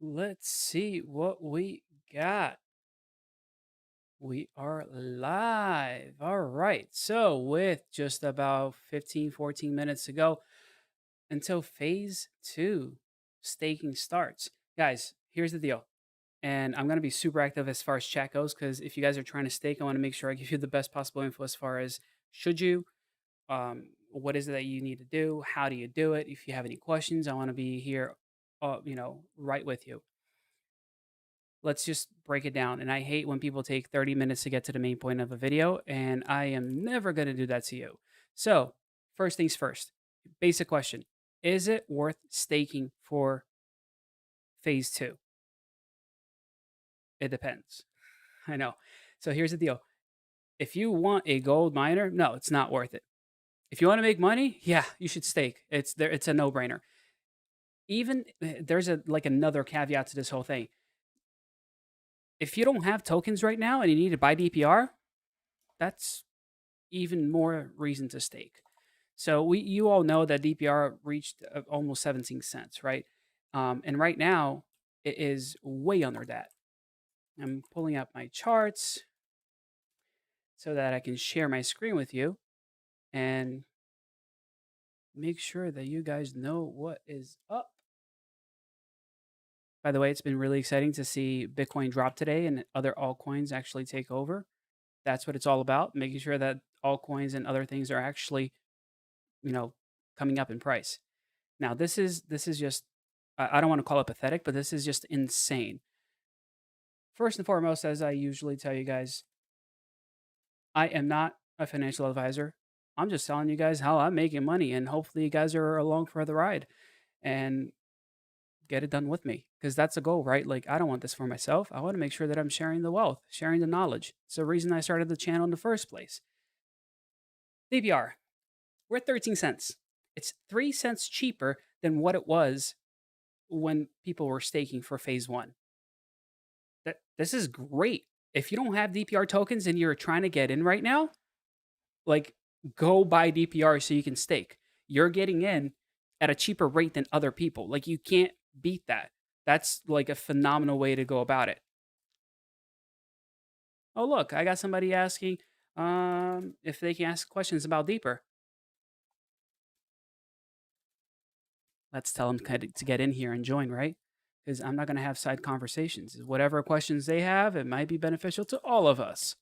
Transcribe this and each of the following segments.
Let's see what we got. We are live. All right. So, with just about 15, 14 minutes to go until phase two staking starts. Guys, here's the deal. And I'm going to be super active as far as chat goes because if you guys are trying to stake, I want to make sure I give you the best possible info as far as should you, what is it that you need to do, how do you do it. If you have any questions, I want to be here, right with you. Let's just break it down. And I hate when people take 30 minutes to get to the main point of a video, and I am never going to do that to you. So, first things first, basic question. Is it worth staking for phase two? It depends. I know. So, here's the deal. If you want a gold miner, no, it's not worth it. If you want to make money, yeah, you should stake. It's there. It's a no-brainer. Even there's another caveat to this whole thing. If you don't have tokens right now and you need to buy DPR, that's even more reason to stake. So you all know that DPR reached almost 17 cents, right? And right now it is way under that. I'm pulling up my charts so that I can share my screen with you and make sure that you guys know what is up. By the way, it's been really exciting to see Bitcoin drop today and other altcoins actually take over. That's what it's all about, making sure that altcoins and other things are actually, you know, coming up in price. Now, this is just I don't want to call it pathetic, but this is just insane. First and foremost, as I usually tell you guys, I am not a financial advisor. I'm just telling you guys how I'm making money, and hopefully, you guys are along for the ride and get it done with me because that's the goal, right? Like, I don't want this for myself. I want to make sure that I'm sharing the wealth, sharing the knowledge. It's the reason I started the channel in the first place. DPR, we're at 13 cents. It's 3 cents cheaper than what it was when people were staking for phase one. This is great. If you don't have DPR tokens and you're trying to get in right now, like go buy DPR so you can stake. You're getting in at a cheaper rate than other people. Like you can't beat that. That's like a phenomenal way to go about it. Oh look, I got somebody asking if they can ask questions about Deeper. Let's tell them to get in here and join, right? Because I'm not going to have side conversations. Whatever questions they have, it might be beneficial to all of us.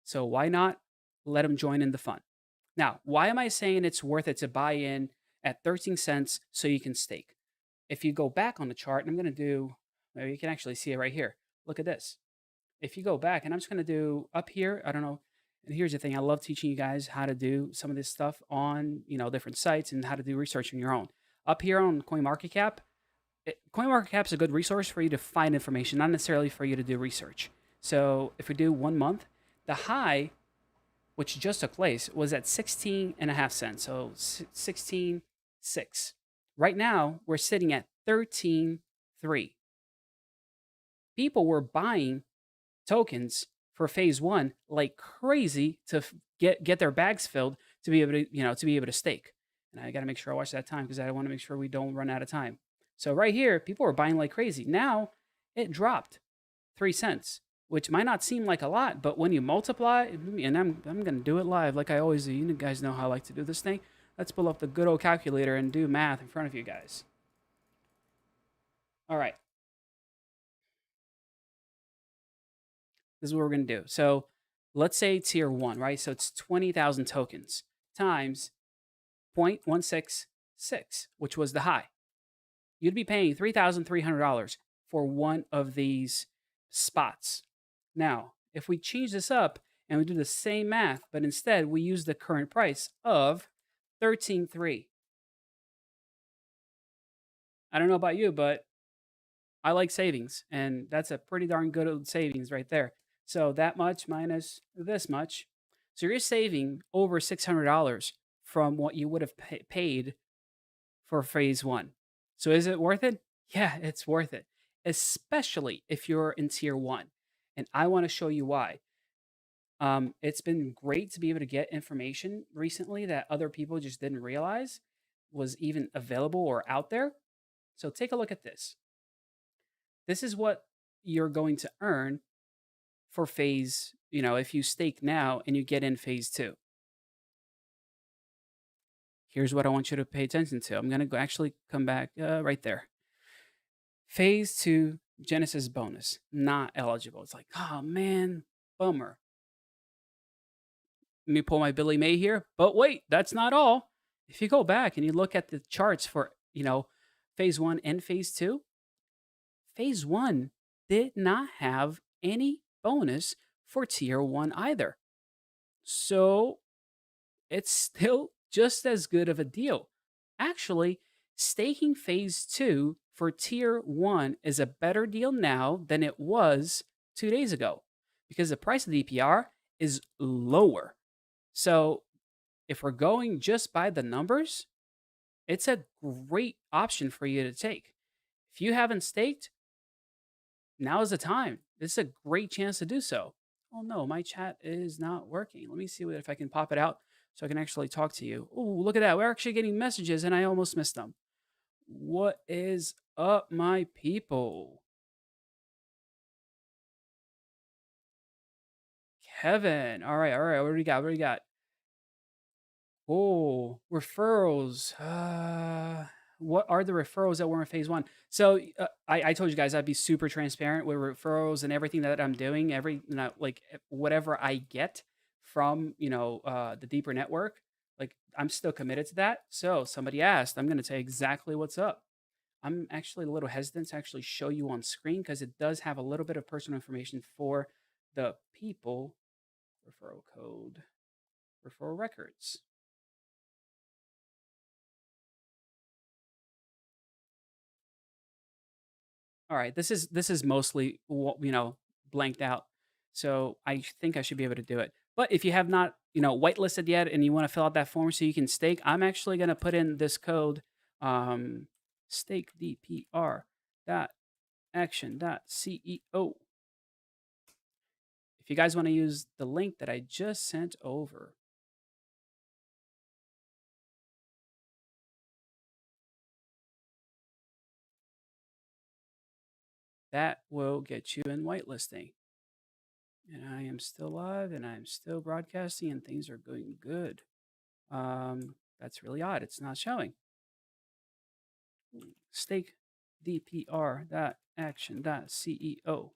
So why not let them join in the fun? Now, why am I saying it's worth it to buy in at 13 cents so you can stake? If you go back on the chart, and I'm going to do, maybe you can actually see it right here. Look at this. If you go back, and I'm just going to do up here, I don't know. And here's the thing, I love teaching you guys how to do some of this stuff on, different sites and how to do research on your own. Up here on CoinMarketCap, CoinMarketCap is a good resource for you to find information, not necessarily for you to do research. So if we do 1 month, the high, which just took place, was at 16.5 cents. So 16.6. Right now, we're sitting at 13.3. People were buying tokens for phase one like crazy to get their bags filled to be able to, stake. And I got to make sure I watch that time because I want to make sure we don't run out of time. So right here, people were buying like crazy. Now it dropped 3 cents, which might not seem like a lot, but when you multiply, and I'm going to do it live like I always do. You guys know how I like to do this thing. Let's pull up the good old calculator and do math in front of you guys. All right. This is what we're going to do. So let's say tier one, right? So it's 20,000 tokens times 0.166, which was the high. You'd be paying $3,300 for one of these spots. Now, if we change this up and we do the same math, but instead we use the current price of 13.3. I don't know about you, but I like savings, and that's a pretty darn good savings right there. So that much minus this much. So you're saving over $600 from what you would have paid for phase one. So is it worth it? Yeah, it's worth it, especially if you're in tier one. And I want to show you why. It's been great to be able to get information recently that other people just didn't realize was even available or out there. So take a look at this. This is what you're going to earn for phase, if you stake now and you get in phase two. Here's what I want you to pay attention to. I'm going to go actually come back right there. Phase two Genesis bonus, not eligible. It's like, oh man, bummer. Let me pull my Billy May here. But wait, that's not all. If you go back and you look at the charts for, phase one and phase two, phase one did not have any bonus for tier one either. So it's still just as good of a deal. Actually, staking phase two for tier one is a better deal now than it was 2 days ago because the price of the DPR is lower. So if we're going just by the numbers, it's a great option for you to take. If you haven't staked, now is the time. This is a great chance to do so. Oh no, my chat is not working. Let me see if I can pop it out so I can actually talk to you. Oh, look at that. We're actually getting messages and I almost missed them. What is up, my people? Kevin. All right, all right. What do we got? What do we got? Oh, referrals. What are the referrals that were in phase one? So I told you guys I'd be super transparent with referrals and everything that I'm doing. Like whatever I get from the deeper network, like I'm still committed to that. So somebody asked, I'm going to tell you exactly what's up. I'm actually a little hesitant to actually show you on screen because it does have a little bit of personal information for the people. Referral code, referral records. All right, this is mostly blanked out, so I think I should be able to do it. But if you have not whitelisted yet and you want to fill out that form so you can stake, I'm actually going to put in this code, stake DPR dot action dot CEO. If you guys want to use the link that I just sent over, that will get you in whitelisting. And I am still live and I'm still broadcasting and things are going good. That's really odd. It's not showing. Stake DPR dot action dot CEO.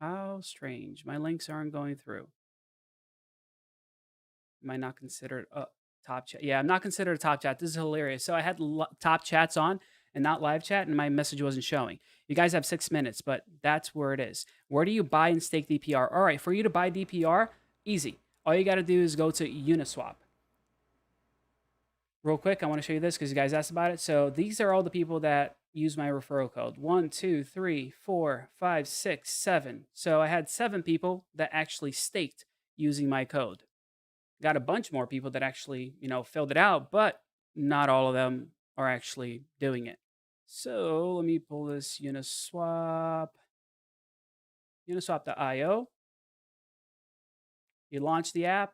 How strange. My links aren't going through. Am I not considered a top chat? Yeah, I'm not considered a top chat. This is hilarious. So I had top chats on and not live chat, and my message wasn't showing. You guys have 6 minutes, but that's where it is. Where do you buy and stake DPR? All right, for you to buy DPR, easy. All you got to do is go to Uniswap. Real quick, I want to show you this because you guys asked about it. So these are all the people that use my referral code. 1, 2, 3, 4, 5, 6, 7. So I had 7 people that actually staked using my code. Got a bunch more people that actually, filled it out, but not all of them are actually doing it. So let me pull this Uniswap, uniswap.io. You launch the app,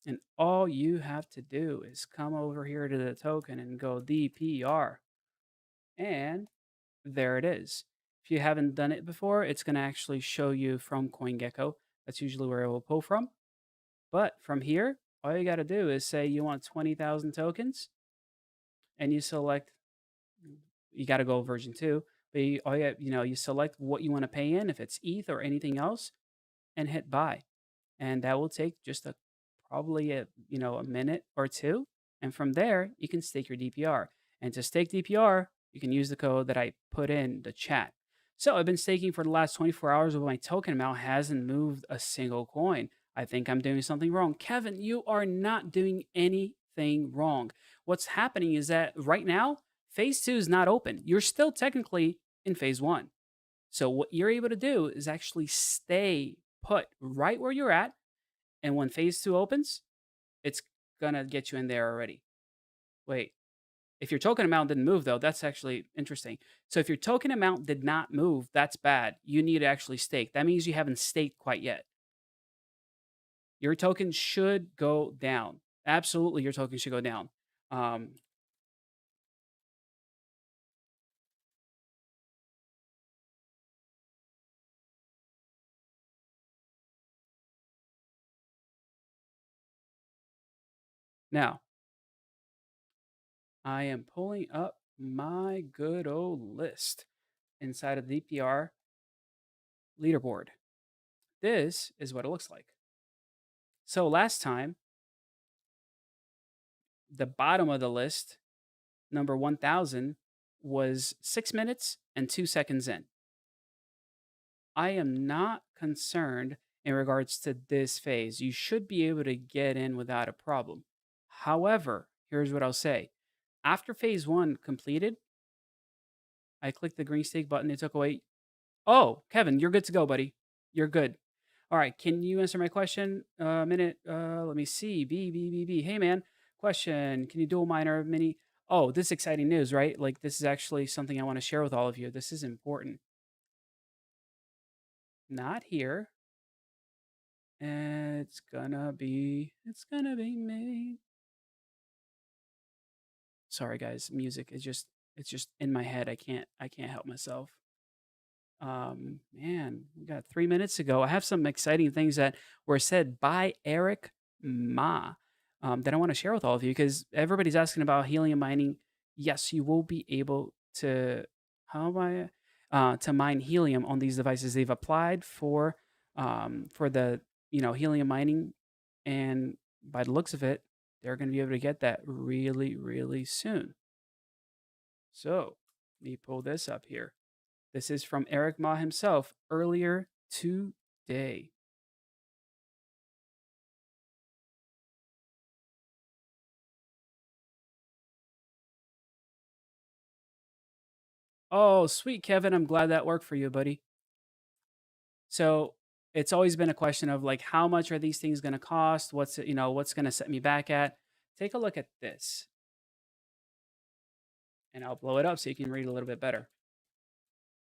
and all you have to do is come over here to the token and go DPR. And there it is. If you haven't done it before, it's going to actually show you from CoinGecko. That's usually where it will pull from. But from here, all you got to do is say you want 20,000 tokens and you select, you got to go version 2, but you select what you want to pay in, if it's ETH or anything else, and hit buy. And that will take just probably a minute or two. And from there, you can stake your DPR. And to stake DPR, you can use the code that I put in the chat. So I've been staking for the last 24 hours, but my token amount hasn't moved a single coin. I think I'm doing something wrong. Kevin, you are not doing anything wrong. What's happening is that right now, phase 2 is not open. You're still technically in phase 1. So what you're able to do is actually stay put right where you're at. And when phase 2 opens, it's going to get you in there already. Wait, if your token amount didn't move, though, that's actually interesting. So if your token amount did not move, that's bad. You need to actually stake. That means you haven't staked quite yet. Your token should go down. Absolutely, your token should go down. Um, Now, I am pulling up my good old list inside of the DPR leaderboard. This is what it looks like. So last time, the bottom of the list, number 1000, was 6 minutes and 2 seconds in. I am not concerned in regards to this phase. You should be able to get in without a problem. However, here's what I'll say. After phase one completed, I clicked the green stake button. It took away. Oh, Kevin, you're good to go, buddy. You're good. All right. Can you answer my question? A minute. Let me see. B. Hey, man. Question. Can you dual miner mini? Oh, this is exciting news, right? Like, this is actually something I want to share with all of you. This is important. Not here. It's gonna be me. Sorry guys, music is just it's just in my head. I can't help myself. Man, we got 3 minutes ago. I have some exciting things that were said by Eric Ma that I want to share with all of you because everybody's asking about helium mining. Yes, you will be able to how am I to mine helium on these devices. They've applied for the helium mining, and by the looks of it, they're going to be able to get that really really soon. So let me pull this up here. This is from Eric Ma himself earlier today. Oh, sweet, Kevin. I'm glad that worked for you, buddy. So it's always been a question of like, how much are these things going to cost? What's going to set me back at? Take a look at this, and I'll blow it up so you can read a little bit better.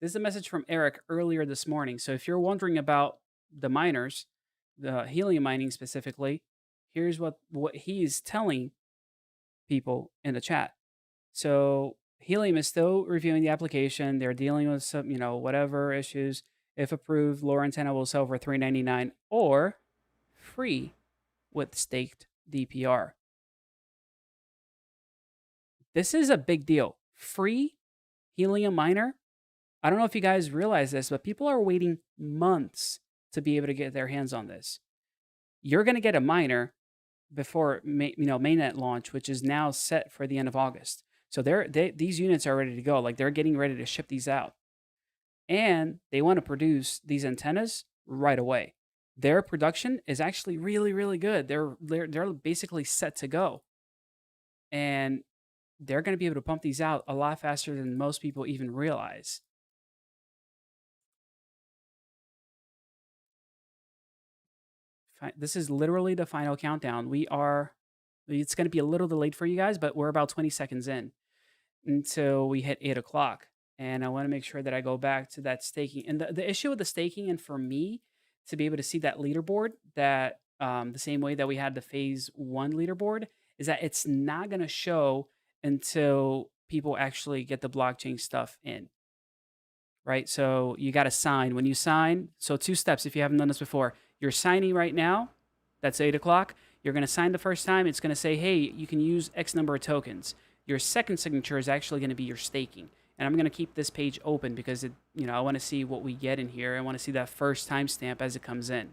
This is a message from Eric earlier this morning. So if you're wondering about the miners, the helium mining specifically, here's what he is telling people in the chat. So Helium is still reviewing the application. They're dealing with some, whatever issues. If approved, lower antenna will sell for $3.99 or free with staked DPR. This is a big deal. Free helium miner. I don't know if you guys realize this, but people are waiting months to be able to get their hands on this. You're going to get a miner before mainnet launch, which is now set for the end of August. So these units are ready to go. Like they're getting ready to ship these out, and they want to produce these antennas right away. Their production is actually really really good. They're basically set to go, and they're going to be able to pump these out a lot faster than most people even realize. This is literally the final countdown. It's going to be a little delayed for you guys, but we're about 20 seconds in until we hit 8 o'clock. And I want to make sure that I go back to that staking. And the issue with the staking, and for me to be able to see that leaderboard, that the same way that we had the phase one leaderboard, is that it's not going to show until people actually get the blockchain stuff in. Right. So you got to sign. When you sign, so two steps if you haven't done this before, you're signing right now. That's 8 o'clock. You're going to sign the first time. It's going to say, hey, you can use X number of tokens. Your second signature is actually going to be your staking. And I'm going to keep this page open because I want to see what we get in here. I want to see that first timestamp as it comes in.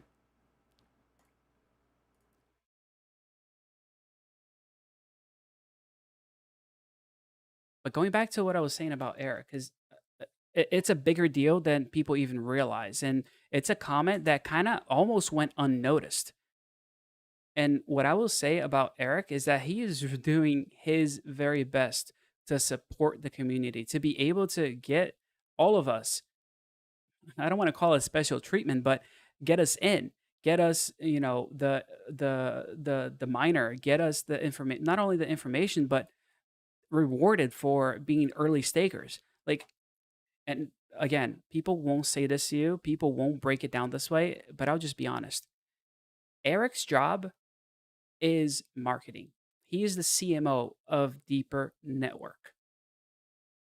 But going back to what I was saying about Eric, because it's a bigger deal than people even realize. And it's a comment that kind of almost went unnoticed. And what I will say about Eric is that he is doing his very best to support the community, to be able to get all of us, I don't want to call it special treatment, but get us in, get us, the miner, get us the information, not only the information, but rewarded for being early stakers. Like, and again, people won't say this to you, people won't break it down this way, but I'll just be honest. Eric's job is marketing. He is the CMO of Deeper Network.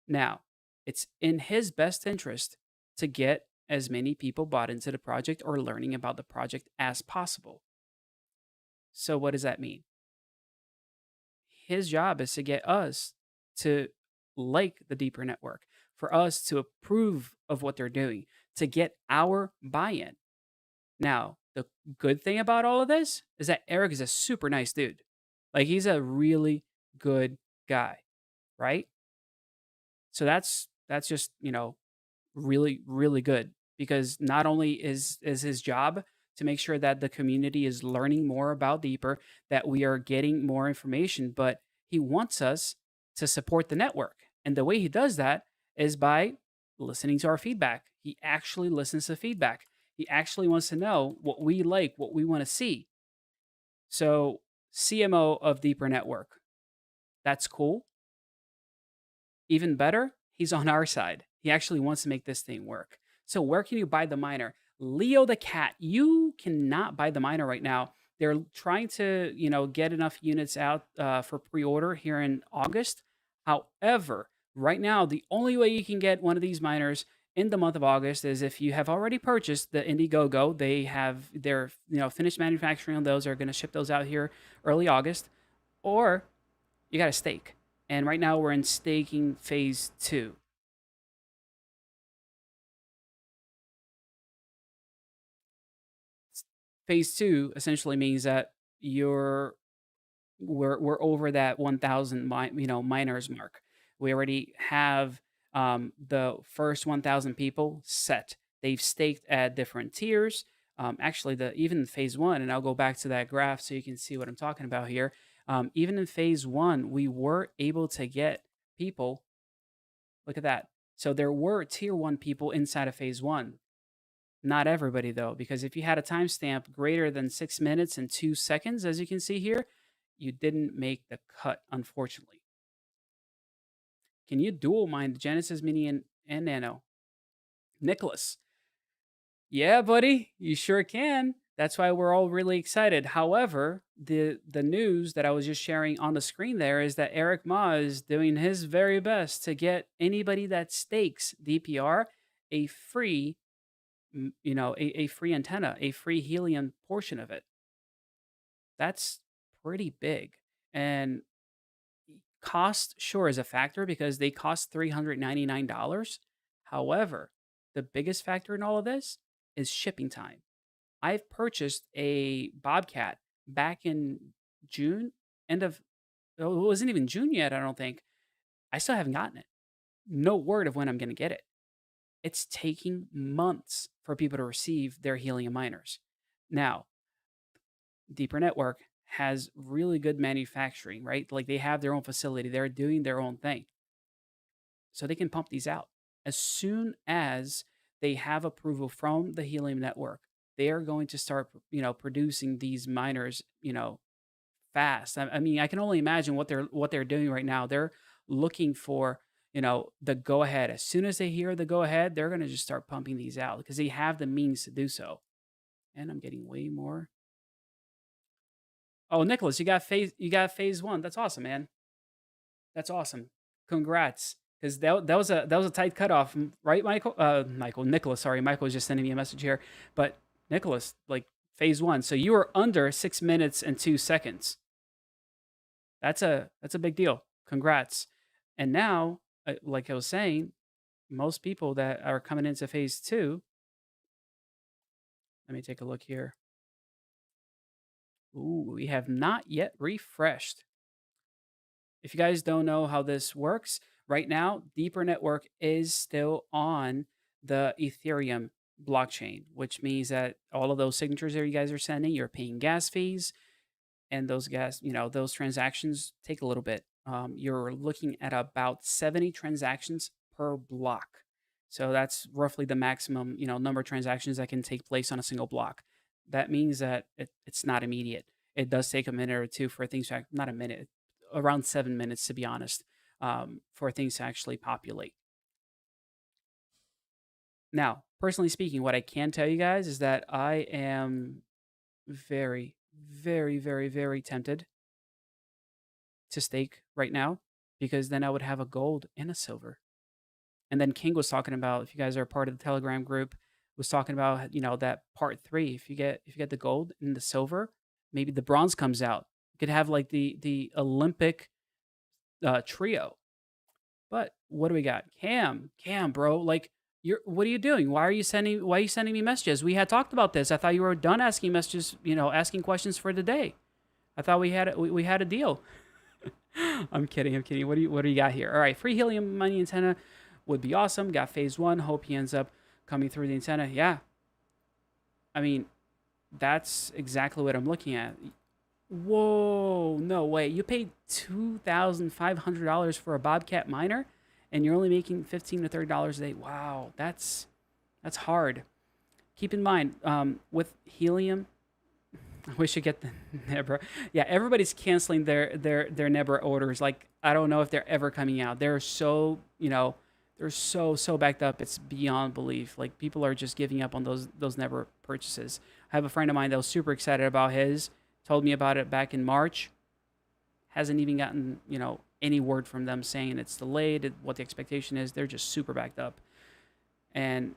Now, it's in his best interest to get as many people bought into the project or learning about the project as possible. So, what does that mean? His job is to get us to like the Deeper Network, for us to approve of what they're doing, to get our buy in. Now, the good thing about all of this is that Eric is a super nice dude. Like, he's a really good guy, right? So that's just, really really good, because not only is his job to make sure that the community is learning more about Deeper, that we are getting more information, but he wants us to support the network. And the way he does that is by listening to our feedback. He actually listens to feedback. He actually wants to know what we like, what we want to see. So, CMO of Deeper Network, that's cool. Even better, he's on our side. He actually wants to make this thing work. So, where can you buy the miner? Leo the Cat, you cannot buy the miner right now. They're trying to, get enough units out for pre-order here in August. However, right now, the only way you can get one of these miners in the month of August is if you have already purchased the Indiegogo. They have their, finished manufacturing on those. They're going to ship those out here early August, or you got to stake. And right now we're in staking phase 2. Phase 2 essentially means that we're over that 1,000 miners mark. We already have the first 1,000 people set. They've staked at different tiers. Actually, the even phase 1, and I'll go back to that graph so you can see what I'm talking about here. Even in phase 1, we were able to get people. Look at that. So there were tier 1 people inside of phase 1. Not everybody, though, because if you had a timestamp greater than 6 minutes and 2 seconds, as you can see here, you didn't make the cut, unfortunately. Can you dual mine the Genesis Mini and Nano? Nicholas. Yeah, buddy, you sure can. That's why we're all really excited. However, the news that I was just sharing on the screen there is that Eric Ma is doing his very best to get anybody that stakes DPR a free, a free antenna, a free helium portion of it. That's pretty big. And cost, sure, is a factor because they cost $399. However, the biggest factor in all of this is shipping time. I've purchased a Bobcat back in June, end of, oh, it wasn't even June yet, I don't think. I still haven't gotten it. No word of when I'm going to get it. It's taking months for people to receive their helium miners. Now, Deeper Network has really good manufacturing, right? Like, they have their own facility, they're doing their own thing. So they can pump these out. As soon as they have approval from the Helium Network, they are going to start, producing these miners, fast. I mean, I can only imagine what they're doing right now. They're looking for, the go ahead. As soon as they hear the go ahead, they're going to just start pumping these out because they have the means to do so. And I'm getting way more. Oh, Nicholas, you got phase 1. That's awesome, man. That's awesome. Congrats. Because that was a tight cutoff, right, Michael? Nicholas. Sorry, Michael was just sending me a message here. But Nicholas, like, phase 1, so you were under 6 minutes and 2 seconds. That's a big deal. Congrats. And now, like I was saying, most people that are coming into phase 2. Let me take a look here. Ooh, we have not yet refreshed. If you guys don't know how this works, right now, Deeper Network is still on the Ethereum blockchain, which means that all of those signatures that you guys are sending, you're paying gas fees, and those transactions take a little bit. You're looking at about 70 transactions per block. So that's roughly the maximum, number of transactions that can take place on a single block. That means that it's not immediate. It does take a minute or two for things to, not a minute, around 7 minutes, to be honest, for things to actually populate. Now, personally speaking, what I can tell you guys is that I am very, very, very, very tempted to stake right now because then I would have a gold and a silver. And then King was talking about, if you guys are a part of the Telegram group, was talking about, that part three. If you get the gold and the silver, maybe the bronze comes out. You could have like the Olympic trio. But what do we got? Cam, bro, like what are you doing? Why are you sending me messages? We had talked about this. I thought you were done asking messages, asking questions for the day. I thought we had a deal. I'm kidding. I'm kidding. What do you got here? All right, free helium mining antenna would be awesome. Got phase one. Hope he ends up coming through the antenna. Yeah, I mean that's exactly what I'm looking at. Whoa, no way! You paid $2,500 for a Bobcat miner, and you're only making $15 to $30 a day. Wow, that's hard. Keep in mind, with helium, I wish I get the Nebra. Yeah, everybody's canceling their Nebra orders. Like I don't know if they're ever coming out. They're so backed up. It's beyond belief. Like people are just giving up on those Nebra purchases. I have a friend of mine that was super excited about his. Told me about it back in March. Hasn't even gotten any word from them saying it's delayed. What the expectation is. They're just super backed up. And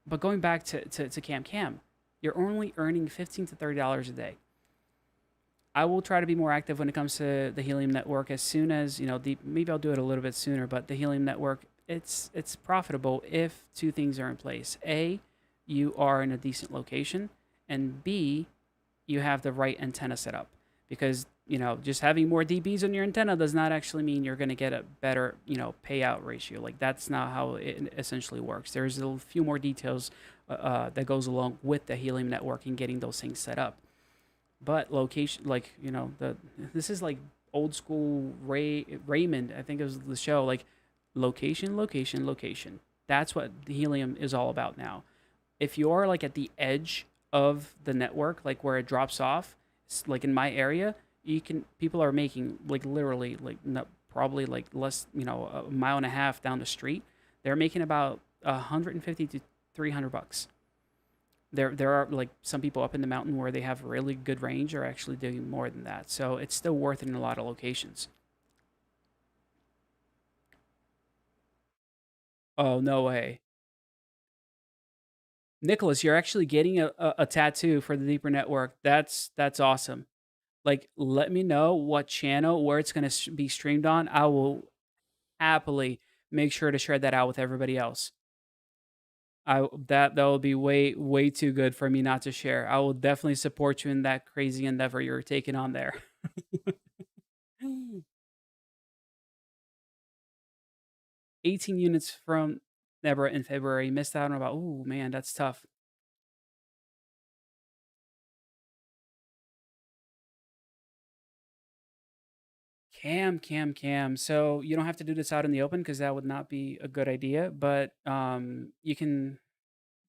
but going back to Cam, you're only earning $15 to $30 a day. I will try to be more active when it comes to the Helium Network as soon as maybe I'll do it a little bit sooner. But the Helium Network, it's profitable if two things are in place: A, you are in a decent location, and B, you have the right antenna set up. Because just having more dBs on your antenna does not actually mean you're going to get a better payout ratio. Like that's not how it essentially works. There's a few more details that goes along with the Helium Network and getting those things set up. But location, like this is like old school Raymond. I think it was the show. Like location, location, location. That's what the Helium is all about now. If you're like at the edge of the network, like where it drops off, like in my area, people are making like literally like probably like less, a mile and a half down the street. They're making about 150 to $300. There are like some people up in the mountain where they have really good range are actually doing more than that. So it's still worth it in a lot of locations. Oh no way. Nicholas, you're actually getting a tattoo for the Deeper Network. That's awesome. Like, let me know what channel where it's going to be streamed on. I will happily make sure to share that out with everybody else. That will be way too good for me not to share. I will definitely support you in that crazy endeavor you're taking on there. 18 units from Nebra in February. Missed out on about. Ooh man, that's tough. Cam. So you don't have to do this out in the open because that would not be a good idea. But you can.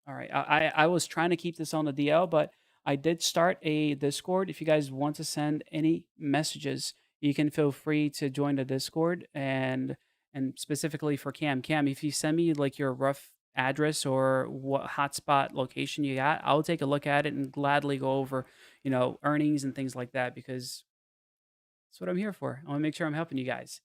All right. I was trying to keep this on the DL, but I did start a Discord. If you guys want to send any messages, you can feel free to join the Discord and specifically for Cam, if you send me like your rough address or what hotspot location you got, I'll take a look at it and gladly go over, earnings and things like that because that's what I'm here for. I want to make sure I'm helping you guys.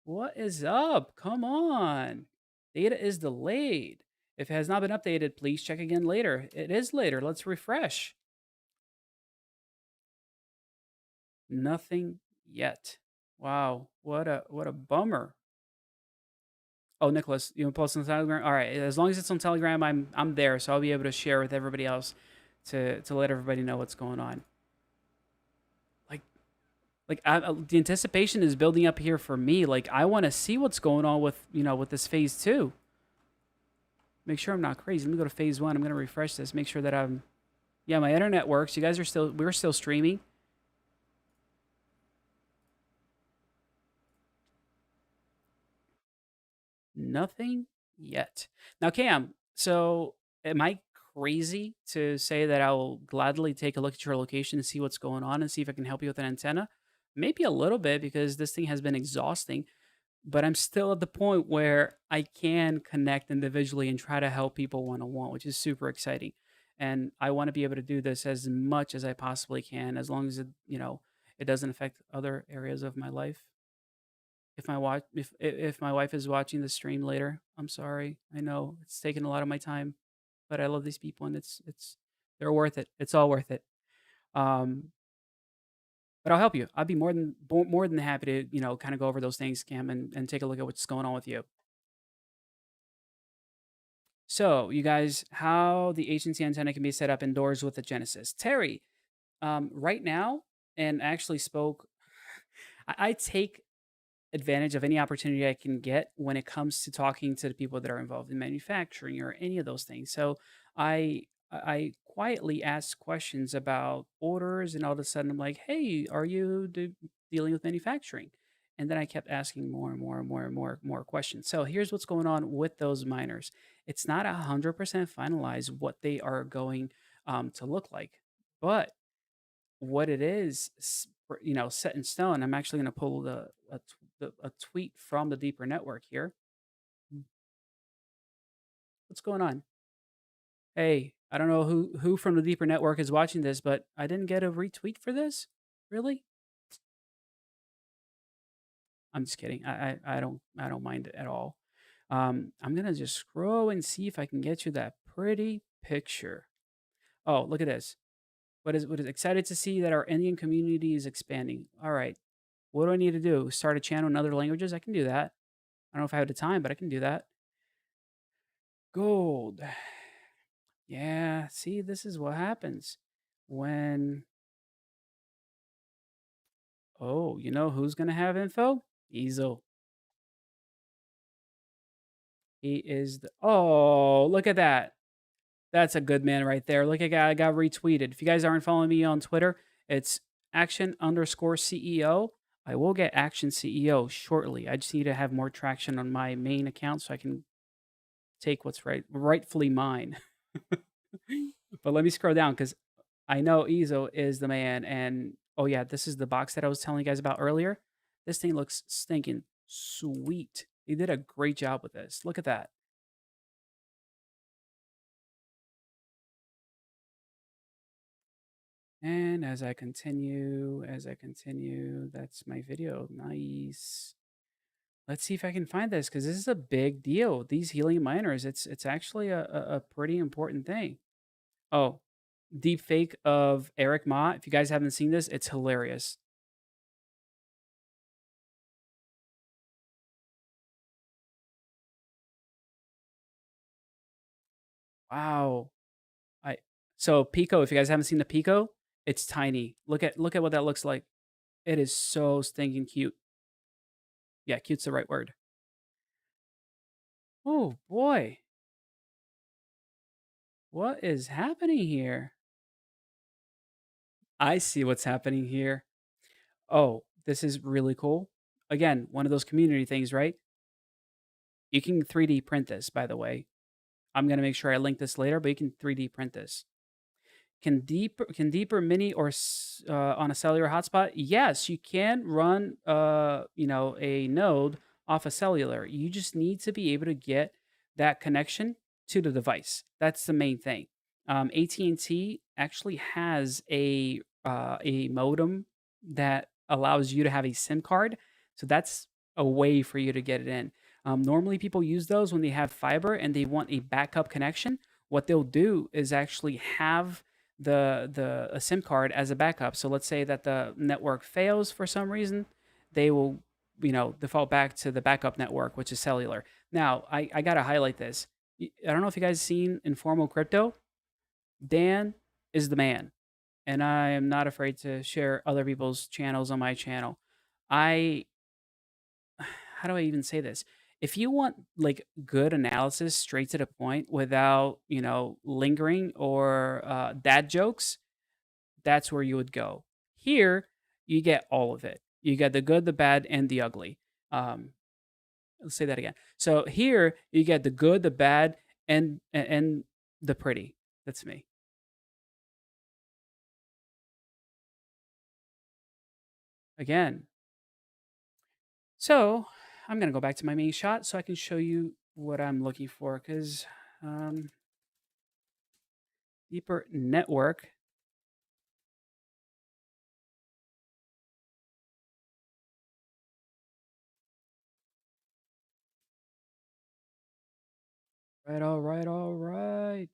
What is up? Come on. Data is delayed. If it has not been updated, please check again later. It is later. Let's refresh. Nothing yet. Wow. What a bummer. Oh, Nicholas, you want to post on Telegram? All right. As long as it's on Telegram, I'm there, so I'll be able to share with everybody else to let everybody know what's going on. Like the anticipation is building up here for me. Like I want to see what's going on with this phase two. Make sure I'm not crazy. Let me go to phase one. I'm gonna refresh this. Make sure that yeah, my internet works. You guys we're still streaming. Nothing yet. Now, Cam, so am I crazy to say that I will gladly take a look at your location and see what's going on and see if I can help you with an antenna? Maybe a little bit because this thing has been exhausting, but I'm still at the point where I can connect individually and try to help people one on one, which is super exciting. and I want to be able to do this as much as I possibly can, as long as it doesn't affect other areas of my life. If my wife is watching the stream later, I'm sorry. I know it's taken a lot of my time, but I love these people, and it's they're worth it. It's all worth it. Um, but I'll help you. I'd be more than happy to kind of go over those things, Cam, and take a look at what's going on with you. So, you guys, how the agency antenna can be set up indoors with the Genesis. Terry, right now, and actually spoke. I take advantage of any opportunity I can get when it comes to talking to the people that are involved in manufacturing or any of those things. So I quietly ask questions about orders, and all of a sudden I'm like, "Hey, are you dealing with manufacturing?" And then I kept asking more and more and more and more questions. So here's what's going on with those miners. It's not 100% finalized what they are going to look like, but what it is, set in stone. I'm actually going to pull a tweet from the Deeper Network here. Mm. What's going on? Hey, I don't know who from the Deeper Network is watching this, but I didn't get a retweet for this. Really? I'm just kidding. I don't mind it at all. I'm gonna just scroll and see if I can get you that pretty picture. Oh, look at this. What is excited to see that our Indian community is expanding. All right. What do I need to do? Start a channel in other languages? I can do that. I don't know if I have the time, but I can do that. Gold. Yeah, see, this is what happens when, oh, you know who's going to have info? Easel. He is the, oh, look at that. That's a good man right there. Look at I got retweeted. If you guys aren't following me on Twitter, it's action_CEO. I will get action CEO shortly. I just need to have more traction on my main account so I can take what's rightfully mine. But let me scroll down because I know Ezo is the man. And oh yeah, this is the box that I was telling you guys about earlier. This thing looks stinking sweet. He did a great job with this. Look at that. And as I continue, that's my video. Nice. Let's see if I can find this because this is a big deal. These helium miners, it's actually a pretty important thing. Oh, deep fake of Eric Ma. If you guys haven't seen this, it's hilarious. Wow. I so Pico, if you guys haven't seen the Pico, it's tiny. Look at what that looks like. It is so stinking cute. Yeah, cute's the right word. Oh boy. What is happening here? I see what's happening here. Oh, this is really cool. Again, one of those community things, right? You can 3D print this, by the way. I'm going to make sure I link this later, but you can 3D print this. Can deeper mini or on a cellular hotspot? Yes, you can run a node off a cellular. You just need to be able to get that connection to the device. That's the main thing. AT&T actually has a modem that allows you to have a SIM card, so that's a way for you to get it in. Normally, people use those when they have fiber and they want a backup connection. What they'll do is actually have the a SIM card as a backup. So let's say that the network fails for some reason, they will default back to the backup network, which is cellular. Now, I gotta highlight this. I don't know if you guys seen Informal Crypto. Dan is the man, and I am not afraid to share other people's channels on my channel. I how do I even say this? If you want like good analysis straight to the point without lingering or dad jokes, that's where you would go. Here, you get all of it. You get the good, the bad, and the ugly. Um, let's say that again. So here, you get the good, the bad, and the pretty. That's me. Again. So I'm gonna go back to my main shot so I can show you what I'm looking for because um, DPR Network. Right, all right, all right.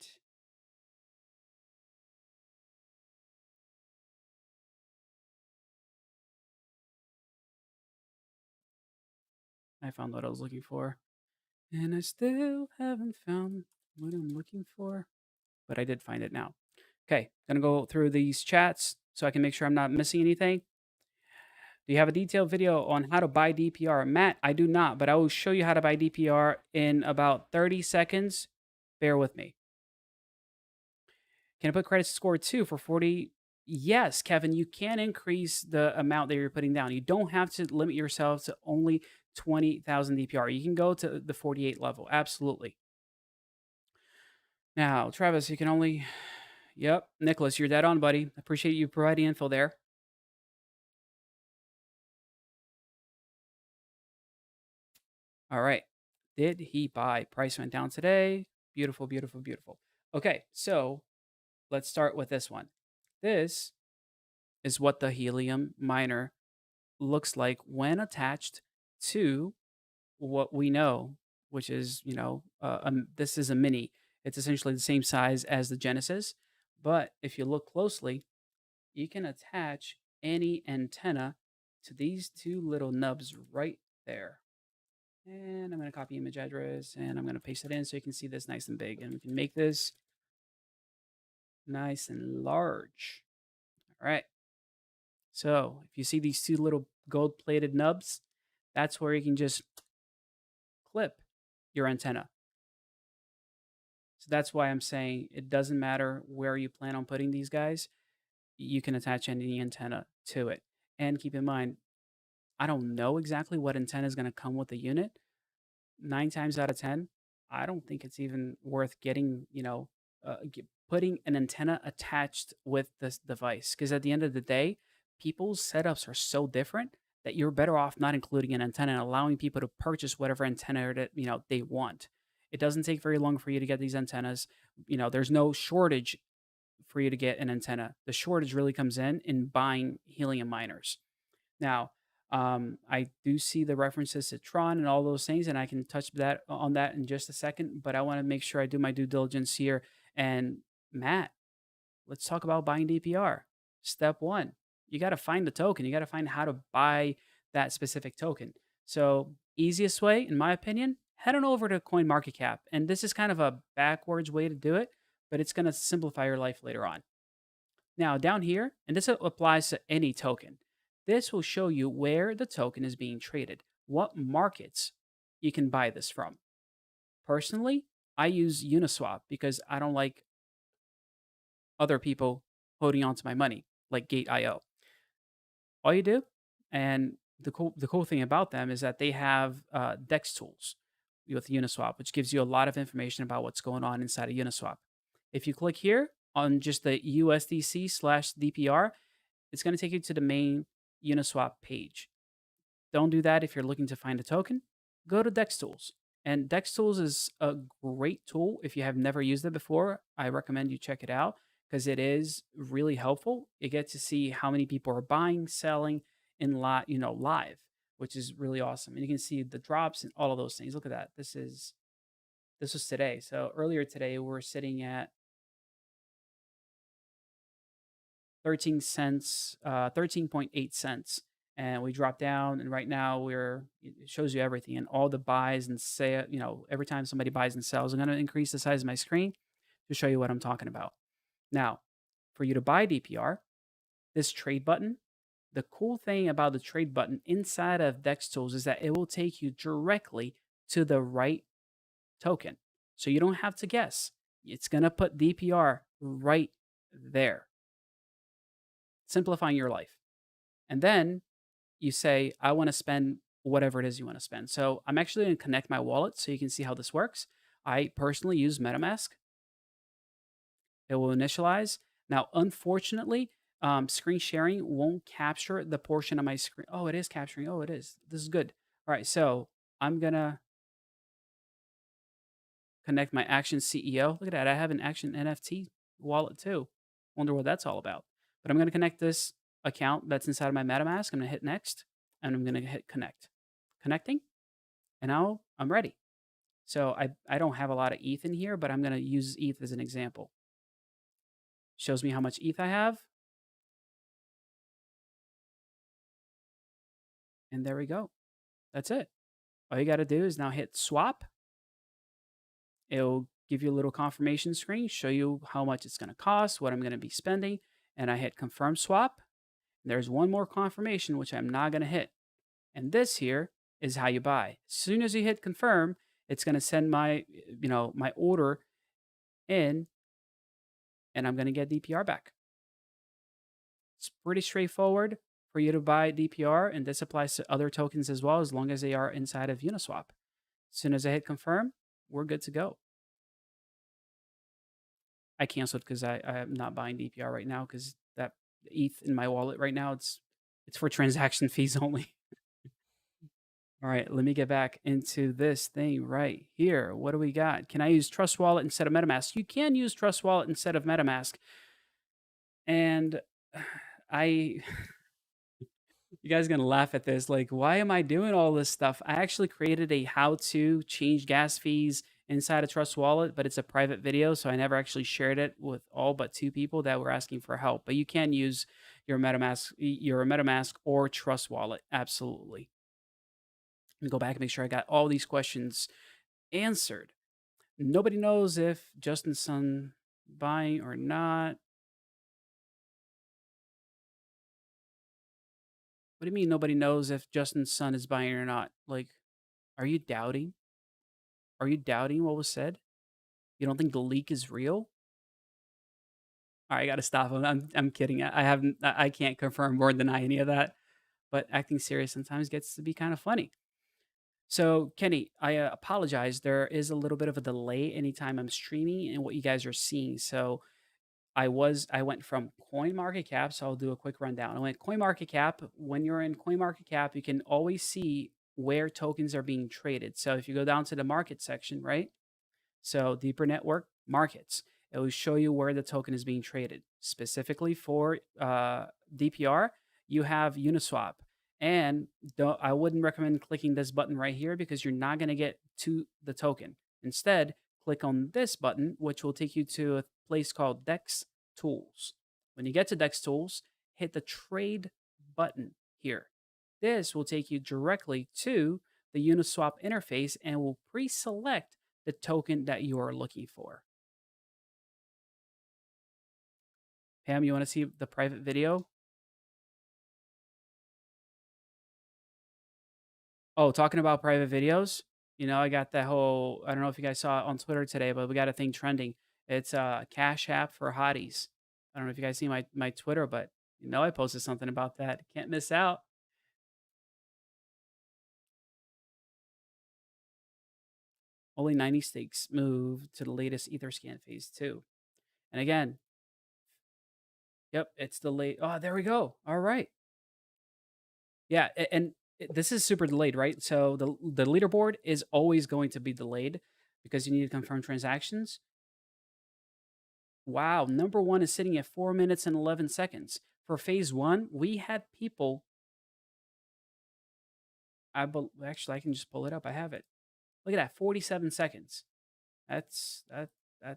I found what I was looking for. And I still haven't found what I'm looking for, but I did find it now. Okay, gonna go through these chats so I can make sure I'm not missing anything. Do you have a detailed video on how to buy DPR? Matt, I do not, but I will show you how to buy DPR in about 30 seconds. Bear with me. Can I put credit score 2 for 40? Yes, Kevin, you can increase the amount that you're putting down. You don't have to limit yourself to only 20,000 DPR. You can go to the 48 level. Absolutely. Now, Travis, you can only. Yep. Nicholas, you're dead on, buddy. Appreciate you providing info there. All right. Did he buy? Price went down today. Beautiful, beautiful, beautiful. Okay, so let's start with this one. This is what the helium miner looks like when attached to what we know, which is, this is a mini. It's essentially the same size as the Genesis. But if you look closely, you can attach any antenna to these two little nubs right there. And I'm going to copy image address and I'm going to paste it in so you can see this nice and big. And we can make this nice and large. All right. So if you see these two little gold plated nubs, that's where you can just clip your antenna. So that's why I'm saying it doesn't matter where you plan on putting these guys. You can attach any antenna to it. And keep in mind, I don't know exactly what antenna is going to come with the unit. 9 times out of 10, I don't think it's even worth getting, putting an antenna attached with this device. Because at the end of the day, people's setups are so different that you're better off not including an antenna and allowing people to purchase whatever antenna that they want. It doesn't take very long for you to get these antennas. There's no shortage for you to get an antenna. The shortage really comes in buying helium miners. Now, I do see the references to Tron and all those things, and I can touch on that in just a second. But I want to make sure I do my due diligence here. And Matt, let's talk about buying DPR. Step one, you got to find the token. You got to find how to buy that specific token. So, easiest way, in my opinion, head on over to CoinMarketCap. And this is kind of a backwards way to do it, but it's going to simplify your life later on. Now, down here, and this applies to any token, this will show you where the token is being traded, what markets you can buy this from. Personally, I use Uniswap because I don't like other people holding on to my money, like Gate.io. All you do, and the cool thing about them is that they have DEX tools with Uniswap, which gives you a lot of information about what's going on inside of Uniswap. If you click here on just the USDC/DPR, it's going to take you to the main Uniswap page. Don't do that if you're looking to find a token. Go to DEX Tools. And DEX Tools is a great tool. If you have never used it before, I recommend you check it out because it is really helpful. You get to see how many people are buying, selling in live, which is really awesome. And you can see the drops and all of those things. Look at that. This was today. So earlier today, we're sitting at 13 cents, 13.8 cents. And we dropped down, and right now it shows you everything and all the buys and say, every time somebody buys and sells, I'm going to increase the size of my screen to show you what I'm talking about. Now, for you to buy DPR, this trade button, the cool thing about the trade button inside of DEX Tools is that it will take you directly to the right token. So you don't have to guess. It's going to put DPR right there, simplifying your life. And then you say, I want to spend whatever it is you want to spend. So I'm actually going to connect my wallet so you can see how this works. I personally use MetaMask. It will initialize. Now, unfortunately, screen sharing won't capture the portion of my screen. Oh, it is capturing. Oh, it is. This is good. All right, so I'm going to connect my Action CEO. Look at that. I have an Action NFT wallet too. Wonder what that's all about. But I'm going to connect this account that's inside of my MetaMask. I'm going to hit next and I'm going to hit connect. Connecting, and now I'm ready. So I don't have a lot of ETH in here, but I'm going to use ETH as an example. Shows me how much ETH I have. And there we go. That's it. All you got to do is now hit swap. It'll give you a little confirmation screen, show you how much it's going to cost, what I'm going to be spending. And I hit confirm swap. There's one more confirmation, which I'm not going to hit. And this here is how you buy. As soon as you hit confirm, it's going to send my, my order in, and I'm going to get DPR back. It's pretty straightforward for you to buy DPR, and this applies to other tokens as well, as long as they are inside of Uniswap. As soon as I hit confirm, we're good to go. I canceled because I am not buying DPR right now because that ETH in my wallet right now, it's for transaction fees only. All right, let me get back into this thing right here. What do we got? Can I use Trust Wallet instead of MetaMask? You can use Trust Wallet instead of MetaMask. And I you guys gonna laugh at this. Like, why am I doing all this stuff? I actually created a how to change gas fees inside a Trust Wallet, but it's a private video, so I never actually shared it with all but 2 people that were asking for help. But you can use your MetaMask or Trust Wallet, absolutely. Let me go back and make sure I got all these questions answered. Nobody knows if Justin Sun buying or not. What do you mean nobody knows if Justin's son is buying or not? Like, are you doubting? Are you doubting what was said? You don't think the leak is real? All right, I gotta stop. I'm kidding. I haven't. I can't confirm or deny any of that. But acting serious sometimes gets to be kind of funny. So, Kenny, I apologize. There is a little bit of a delay anytime I'm streaming and what you guys are seeing. So, I went from CoinMarketCap, so I'll do a quick rundown. I went CoinMarketCap. When you're in CoinMarketCap, you can always see where tokens are being traded. So if you go down to the market section, right? So Deeper Network Markets, it will show you where the token is being traded. Specifically for DPR, you have Uniswap. And I wouldn't recommend clicking this button right here because you're not going to get to the token. Instead, click on this button, which will take you to a place called DEX Tools. When you get to DEX Tools, hit the Trade button here. This will take you directly to the Uniswap interface and will pre-select the token that you are looking for. Pam, you want to see the private video? Oh, talking about private videos, I got that whole, I don't know if you guys saw it on Twitter today, but we got a thing trending. It's a Cash App for hotties. I don't know if you guys see my Twitter, but I posted something about that. Can't miss out. Only 90 stakes move to the latest Etherscan phase 2. And again, yep, it's the late. Oh, there we go. All right. Yeah, and this is super delayed, right? So the leaderboard is always going to be delayed because you need to confirm transactions. Wow, number one is sitting at 4 minutes and 11 seconds. For phase one, we had people. Actually, I can just pull it up. I have it. Look at that, 47 seconds. That's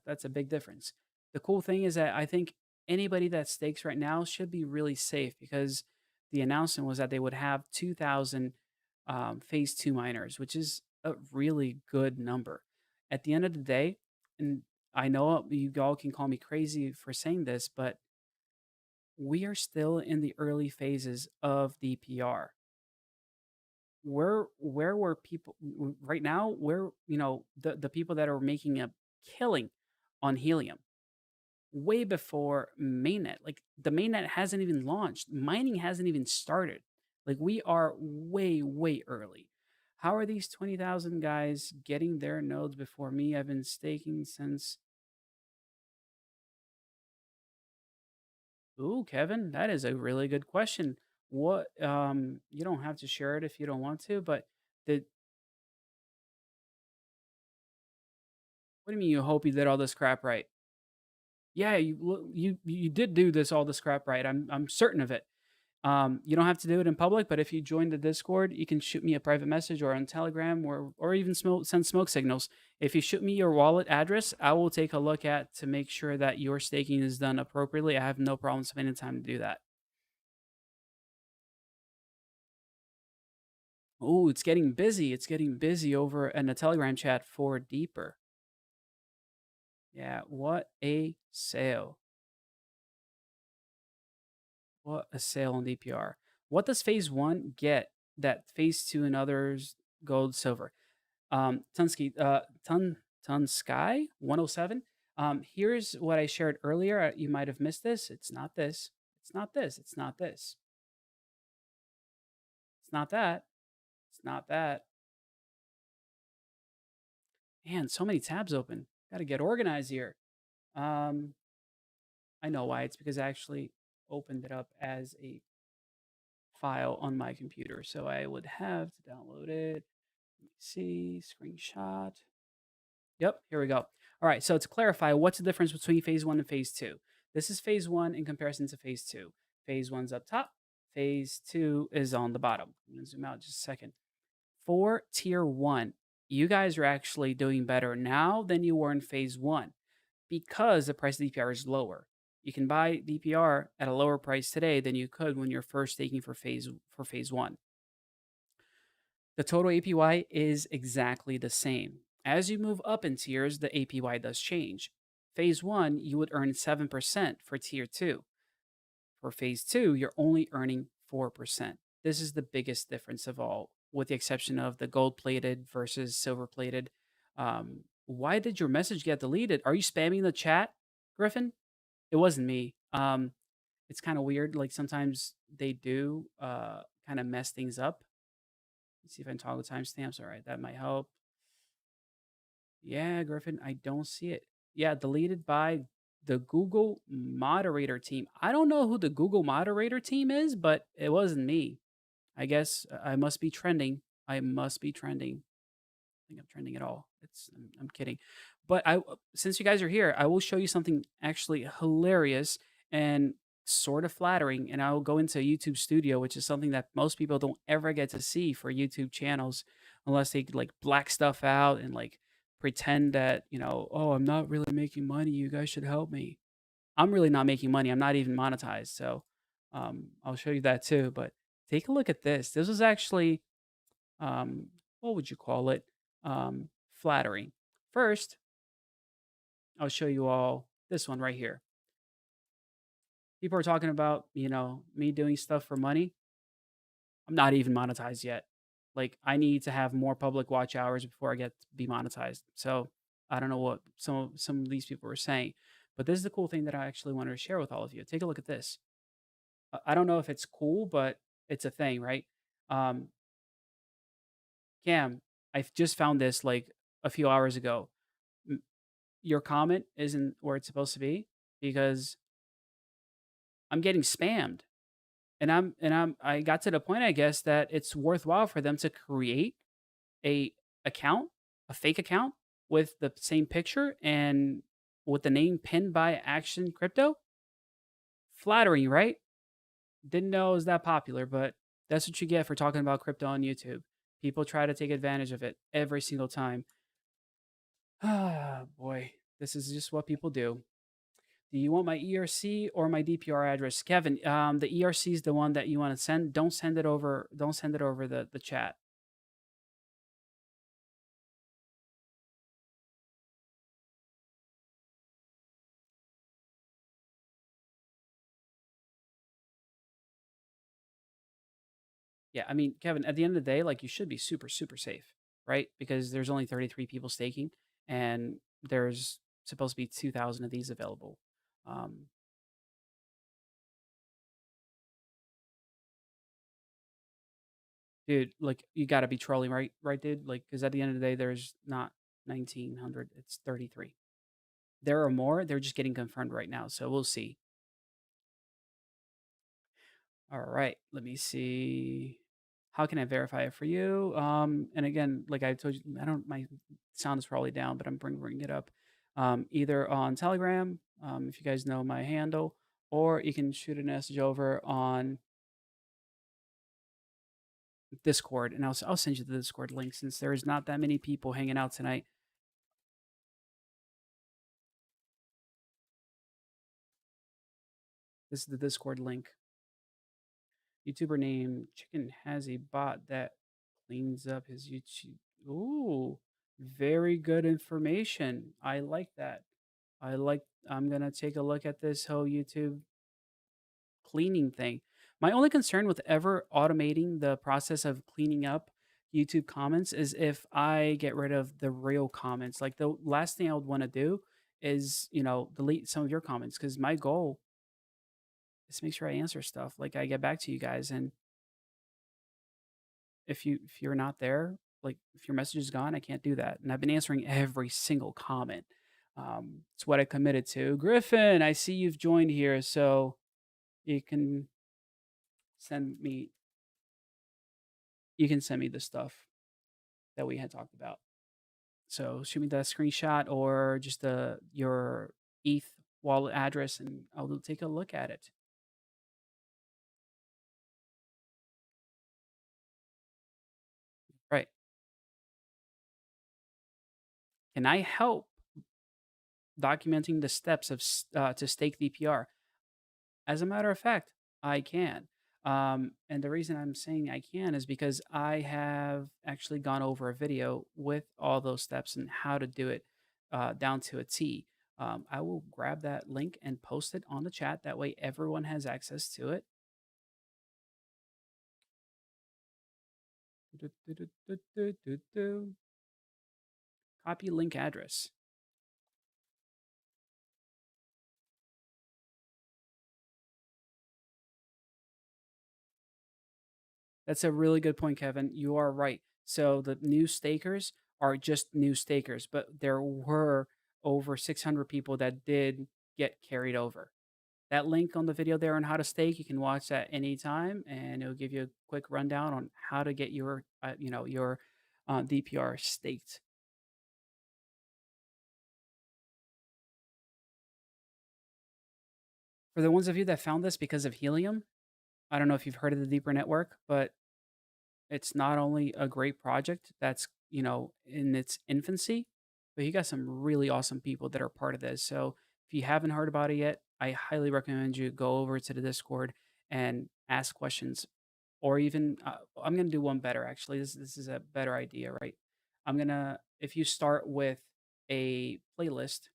that's a big difference. The cool thing is that I think anybody that stakes right now should be really safe because the announcement was that they would have 2,000 phase two miners, which is a really good number. At the end of the day, and I know you all can call me crazy for saying this, but we are still in the early phases of DPR. Where were people right now? Where the people that are making a killing on Helium way before mainnet. Like the mainnet hasn't even launched. Mining hasn't even started. Like we are way early. How are these 20,000 guys getting their nodes before me? I've been staking since. Ooh, Kevin, that is a really good question. What you don't have to share it if you don't want to, but the what do you mean you hope you did all this crap right? Yeah, you did do this all this crap right. I'm certain of it. You don't have to do it in public, but if you join the Discord, you can shoot me a private message or on Telegram or even send smoke signals. If you shoot me your wallet address, I will take a look at to make sure that your staking is done appropriately. I have no problem spending time to do that. Oh, it's getting busy. It's getting busy over in the Telegram chat for deeper. Yeah, what a sale. What a sale on DPR. What does phase one get that phase two and others gold, silver? Tunsky, Tun Sky 107. Here's what I shared earlier. You might have missed this. It's not this. It's not this. It's not this. It's not that. It's not that. Man, so many tabs open. Got to get organized here. Um, I know why. It's because I actually opened it up as a file on my computer. So I would have to download it. Let me see. Screenshot. Yep, here we go. All right, so to clarify, what's the difference between phase one and phase two? This is phase one in comparison to phase two. Phase one's up top, phase two is on the bottom. I'm gonna zoom out just a second. For tier one, you guys are actually doing better now than you were in phase one because the price of DPR is lower. You can buy DPR at a lower price today than you could when you're first staking for phase one. The total APY is exactly the same. As you move up in tiers, the APY does change. Phase one, you would earn 7% for tier two. For phase two, you're only earning 4%. This is the biggest difference of all, with the exception of the gold plated versus silver plated. Why did your message get deleted? Are you spamming the chat, Griffin? It wasn't me. It's kind of weird. Like sometimes they do kind of mess things up. Let's see if I can toggle timestamps. All right, that might help. Yeah, Griffin, I don't see it. Yeah, deleted by the Google moderator team. I don't know who the Google moderator team is, but it wasn't me. I guess I must be trending. I must be trending. I think I'm trending at all. I'm kidding. But since you guys are here, I will show you something actually hilarious and sort of flattering. And I will go into YouTube Studio, which is something that most people don't ever get to see for YouTube channels unless they like black stuff out and like pretend that, oh, I'm not really making money. You guys should help me. I'm really not making money. I'm not even monetized. So I'll show you that too. But take a look at this. This was actually what would you call it? Flattering. First, I'll show you all this one right here. People are talking about, me doing stuff for money. I'm not even monetized yet. Like I need to have more public watch hours before I get to be monetized. So I don't know what some of these people were saying, but this is the cool thing that I actually wanted to share with all of you. Take a look at this. I don't know if it's cool, but it's a thing, right? Um, Cam, I just found this like a few hours ago. Your comment isn't where it's supposed to be because I'm getting spammed. I got to the point I guess that it's worthwhile for them to create a account, a fake account with the same picture and with the name pinned by Action Crypto. Flattering, right? Didn't know it was that popular, but that's what you get for talking about crypto on YouTube. People try to take advantage of it every single time. Ah, boy, this is just what people do. Do you want my ERC or my DPR address? Kevin, the ERC is the one that you want to send. Don't send it over. Don't send it over the chat. Yeah, I mean, Kevin, at the end of the day, like you should be super, super safe, right? Because there's only 33 people staking and there's supposed to be 2,000 of these available. Um, dude, like you got to be trolling, right? Right, dude? Like, because at the end of the day, there's not 1,900, it's 33. There are more. They're just getting confirmed right now. So we'll see. All right, let me see. How can I verify it for you? And again, like I told you, I don't. My sound is probably down, but I'm bringing it up. Either on Telegram if you guys know my handle, or you can shoot a message over on Discord, and I'll send you the Discord link since there is not that many people hanging out tonight. This is the Discord link. YouTuber name Chicken has a bot that cleans up his YouTube. Ooh, very good information. I like that. I'm gonna take a look at this whole YouTube cleaning thing. My only concern with ever automating the process of cleaning up YouTube comments is if I get rid of the real comments. Like the last thing I would want to do is, delete some of your comments because my goal is to make sure I answer stuff. Like I get back to you guys, and if you're not there, like if your message is gone, I can't do that. And I've been answering every single comment. It's what I committed to. Griffin, I see you've joined here, so you can send me the stuff that we had talked about. So shoot me that screenshot or just your ETH wallet address, and I'll take a look at it. Right? Can I help documenting the steps to stake DPR? As a matter of fact, I can. And the reason I'm saying I can is because I have actually gone over a video with all those steps and how to do it down to a T. I will grab that link and post it on the chat. That way, everyone has access to it. Copy link address. That's a really good point, Kevin. You are right. So the new stakers are just new stakers, but there were over 600 people that did get carried over. That link on the video there on how to stake, you can watch that anytime, and it'll give you a quick rundown on how to get your DPR staked. For the ones of you that found this because of Helium, I don't know if you've heard of the Deeper Network, but it's not only a great project that's, in its infancy, but you got some really awesome people that are part of this. So if you haven't heard about it yet, I highly recommend you go over to the Discord and ask questions. Or even, I'm going to do one better actually. This is a better idea, right? If you start with a playlist,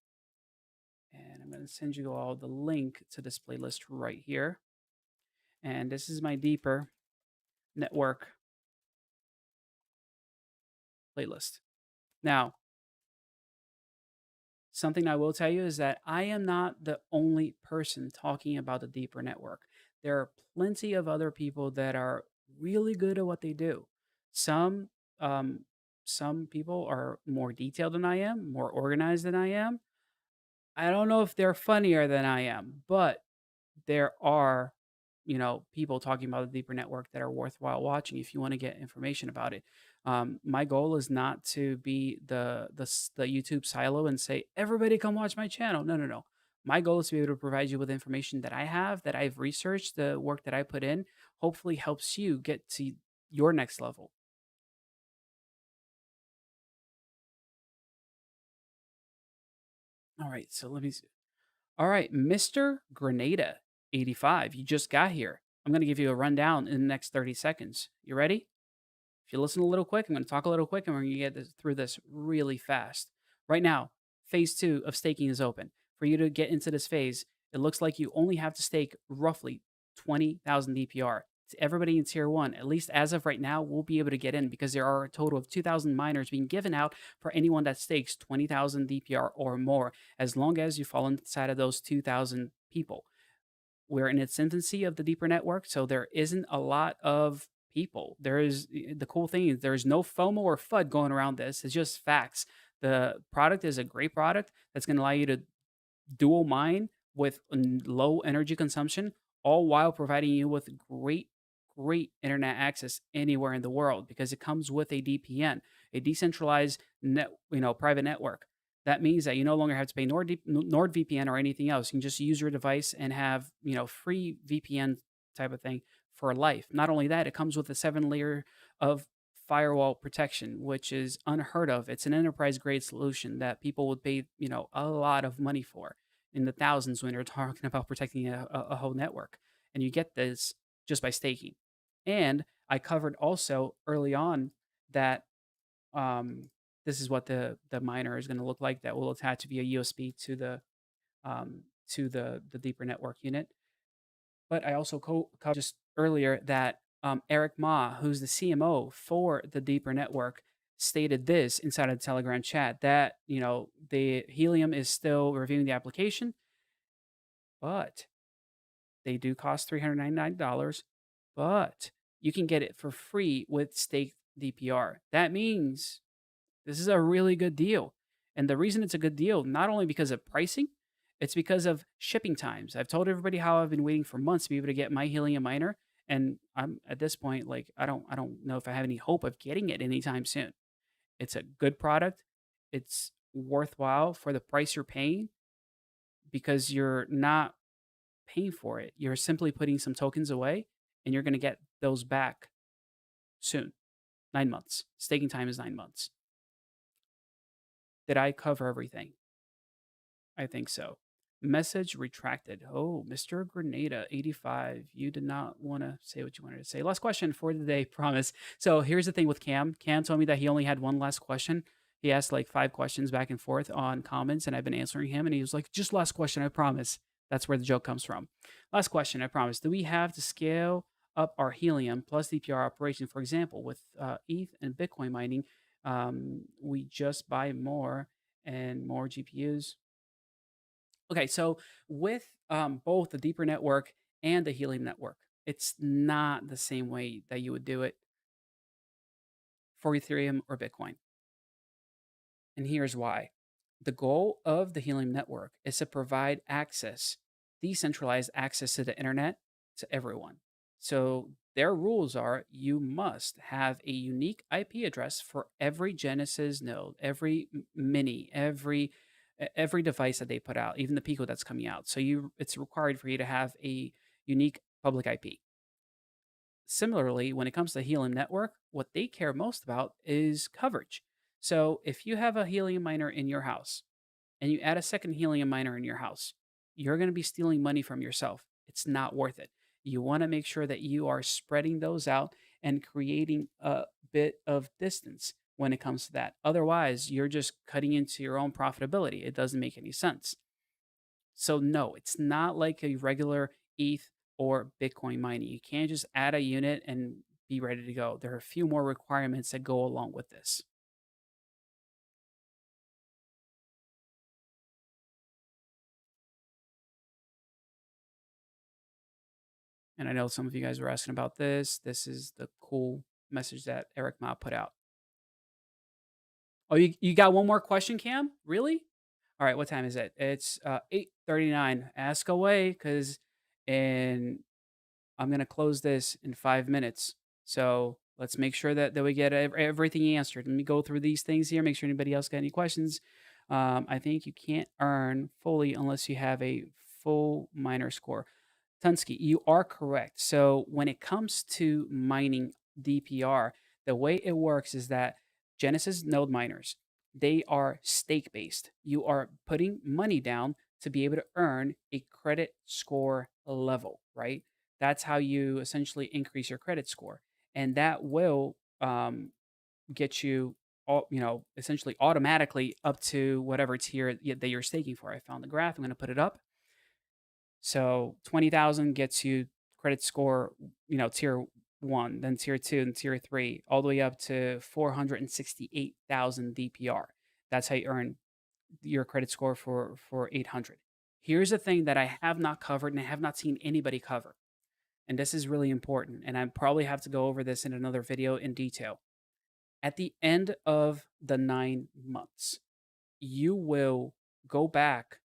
and I'm going to send you all the link to this playlist right here. And this is my Deeper Network playlist. Now, something I will tell you is that I am not the only person talking about the Deeper Network. There are plenty of other people that are really good at what they do. Some um, some people are more detailed than I am, more organized than I am. I don't know if they're funnier than I am, but there are, people talking about the deeper network that are worthwhile watching if you want to get information about it. My goal is not to be the YouTube silo and say everybody come watch my channel. No, no, no. My goal is to be able to provide you with information that I have, that I've researched, the work that I put in. Hopefully, helps you get to your next level. All right, so let me see. All right, Mr. Grenada 85, you just got here. I'm going to give you a rundown in the next 30 seconds. You ready? If you listen a little quick, I'm going to talk a little quick and we're going to get through this really fast. Right now, phase 2 of staking is open. For you to get into this phase, it looks like you only have to stake roughly 20,000 DPR. Everybody in tier 1, at least as of right now, will be able to get in because there are a total of 2,000 miners being given out for anyone that stakes 20,000 DPR or more, as long as you fall inside of those 2,000 people. We're in its infancy of the deeper network, so there isn't a lot of people. The cool thing is there's no FOMO or FUD going around this. It's just facts. The product is a great product that's going to allow you to dual mine with low energy consumption, all while providing you with great internet access anywhere in the world because it comes with a DPN, a decentralized private network. That means that you no longer have to pay NordVPN or anything else. You can just use your device and have, free VPN type of thing for life. Not only that, it comes with a 7 layer of firewall protection, which is unheard of. It's an enterprise grade solution that people would pay, a lot of money for in the thousands when you're talking about protecting a whole network. And you get this just by staking. And I covered also early on that um, this is what the miner is going to look like that will attach via USB to the deeper network unit. But I also covered just earlier that Eric Ma, who's the CMO for the deeper network, stated this inside of the Telegram chat that the Helium is still reviewing the application, but they do cost $399, but you can get it for free with staked DPR. That means this is a really good deal. And the reason it's a good deal, not only because of pricing, it's because of shipping times. I've told everybody how I've been waiting for months to be able to get my Helium miner. And I'm at this point, like, I don't know if I have any hope of getting it anytime soon. It's a good product. It's worthwhile for the price you're paying because you're not paying for it. You're simply putting some tokens away and you're going to get those back soon. 9 months. Staking time is 9 months. Did I cover everything? I think so. Message retracted. Oh, Mr. Grenada 85. You did not want to say what you wanted to say. Last question for the day, promise. So here's the thing with Cam. Cam told me that he only had one last question. He asked like 5 questions back and forth on comments, and I've been answering him. And he was like, just last question, I promise. That's where the joke comes from. Last question, I promise. Do we have to scale up our Helium plus DPR operation? For example, with ETH and Bitcoin mining, we just buy more and more GPUs. Okay, so with both the deeper network and the Helium network, it's not the same way that you would do it for Ethereum or Bitcoin. And here's why. The goal of the Helium network is to provide access, decentralized access to the internet to everyone. So their rules are you must have a unique IP address for every Genesis node, every mini, every device that they put out, even the Pico that's coming out. So it's required for you to have a unique public IP. Similarly, when it comes to Helium Network, what they care most about is coverage. So if you have a Helium miner in your house and you add a second Helium miner in your house, you're going to be stealing money from yourself. It's not worth it. You want to make sure that you are spreading those out and creating a bit of distance when it comes to that. Otherwise, you're just cutting into your own profitability. It doesn't make any sense. So no, it's not like a regular ETH or Bitcoin mining. You can't just add a unit and be ready to go. There are a few more requirements that go along with this. And I know some of you guys were asking about this. This is the cool message that Eric Ma put out. Oh, you got one more question, Cam? Really? All right, what time is it? It's 8:39. Ask away, because in I'm going to close this in 5 minutes. So let's make sure that we get everything answered. Let me go through these things here, make sure anybody else got any questions. I think you can't earn fully unless you have a full miner score. Tunsky, you are correct. So when it comes to mining DPR, the way it works is that Genesis node miners, they are stake based. You are putting money down to be able to earn a credit score level, right? That's how you essentially increase your credit score. And that will get you essentially automatically up to whatever tier that you're staking for. I found the graph. I'm going to put it up. So 20,000 gets you credit score, tier 1, then tier 2, and tier 3, all the way up to 468,000 DPR. That's how you earn your credit score for 800. Here's the thing that I have not covered and I have not seen anybody cover. And this is really important, and I probably have to go over this in another video in detail. At the end of the 9 months, you will go back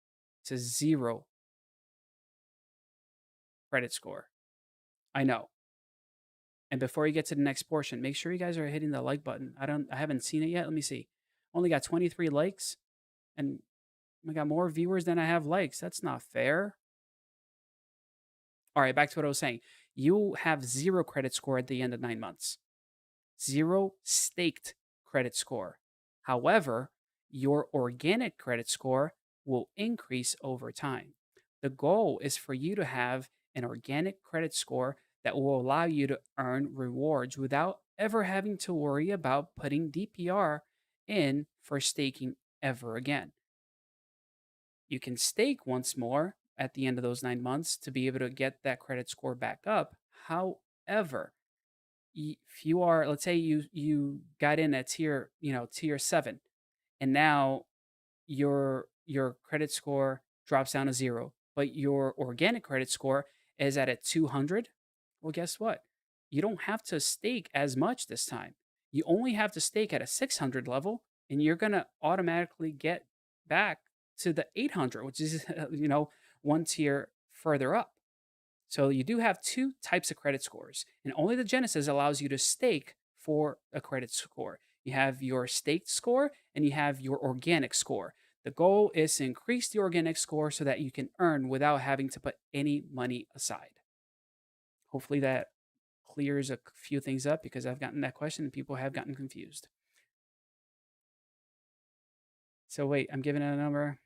to 0 credit score. I know. And before you get to the next portion, make sure you guys are hitting the like button. I haven't seen it yet. Let me see. Only got 23 likes. And I got more viewers than I have likes. That's not fair. All right, back to what I was saying. You have zero credit score at the end of 9 months, zero staked credit score. However, your organic credit score will increase over time. The goal is for you to have an organic credit score that will allow you to earn rewards without ever having to worry about putting DPR in for staking ever again. You can stake once more at the end of those 9 months to be able to get that credit score back up. However, if you are, let's say you got in at tier 7, and now your credit score drops down to 0, but your organic credit score is at a 200. Well, guess what? You don't have to stake as much this time. You only have to stake at a 600 level, and you're going to automatically get back to the 800, which is one tier further up. So you do have two types of credit scores, and only the Genesis allows you to stake for a credit score. You have your staked score and you have your organic score. The goal is to increase the organic score so that you can earn without having to put any money aside. Hopefully that clears a few things up, because I've gotten that question and people have gotten confused. So wait, I'm giving it a number.